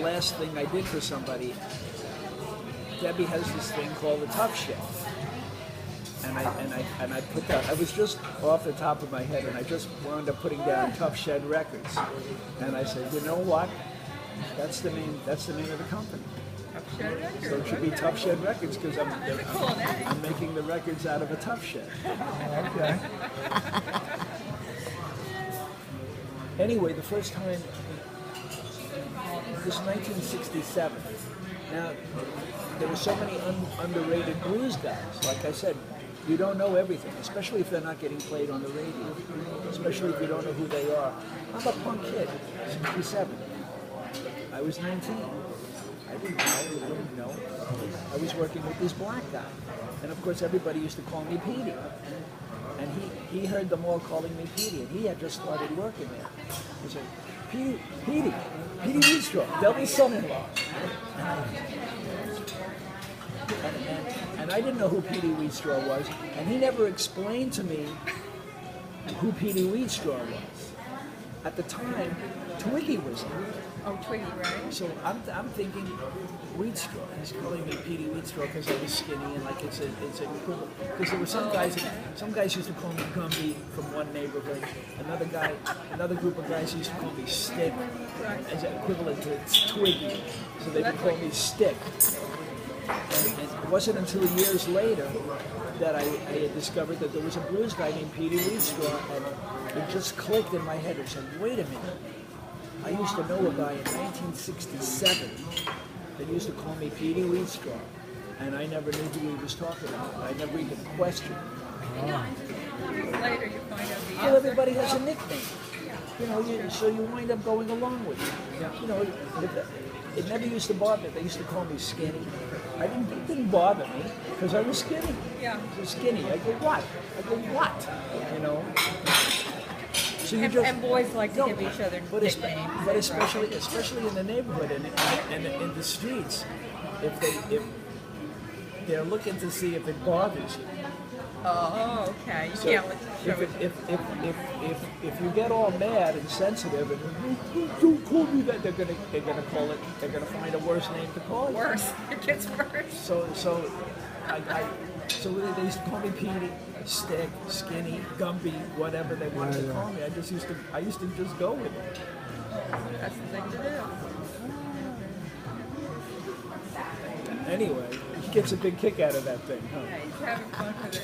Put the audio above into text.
last thing I did for somebody, Debbie has this thing called the Tough Shed. And I put that, I was just off the top of my head, and I just wound up putting down Tough Shed Records. And I said, you know what? That's the name of the company. Tough Shed Records. So it should be Tough Shed Records, because That's a cool name. I'm making the records out of a tough shed. Okay. Anyway, the first time, it was 1967. Now, there were so many underrated blues guys. Like I said, you don't know everything, especially if they're not getting played on the radio, especially if you don't know who they are. I'm a punk kid, 67. I was 19. I didn't know. I was working with this black guy. And of course, everybody used to call me Peetie. And he heard them all calling me Peetie, and he had just started working there. He said, Peetie Wheatstraw, Debbie's son-in-law. And I didn't know who Peetie Wheatstraw was, and he never explained to me who Peetie Wheatstraw was. At the time, Twiggy was there. Oh, Twiggy, right? So I'm thinking Wheatstraw. He's calling me Peetie Wheatstraw because I was skinny, and like it's an equivalent. Because there were some guys used to call me Gumby from one neighborhood. Another group of guys used to call me Stick, as an equivalent to Twiggy. So they would call me Stick. And it wasn't until years later that I had discovered that there was a blues guy named Peetie Wheatstraw, and it just clicked in my head. I said, wait a minute. I used to know a guy in 1967 that used to call me Peetie Wheatstraw, and I never knew who he was talking about. I never even questioned. Later you find out the Well, answer. everybody has a nickname. You know, so you wind up going along with it. You know, it never used to bother me. They used to call me Skinny. It didn't bother me because I was skinny. Yeah. I was skinny. I go, what? You know? So you And boys like to give each other nicknames. But especially in the neighborhood and in the streets, if they're looking to see if it bothers you. Oh, okay. You can't let show it. If you get all mad and sensitive and don't call me that, they're gonna find a worse name to call you. Worse. It gets worse. So they used to call me Peetie, Stick, Skinny, Gumpy, whatever they wanted to call me. I used to just go with it. That's the thing to do. Anyway, he gets a big kick out of that thing, huh? Yeah, he's having fun with it.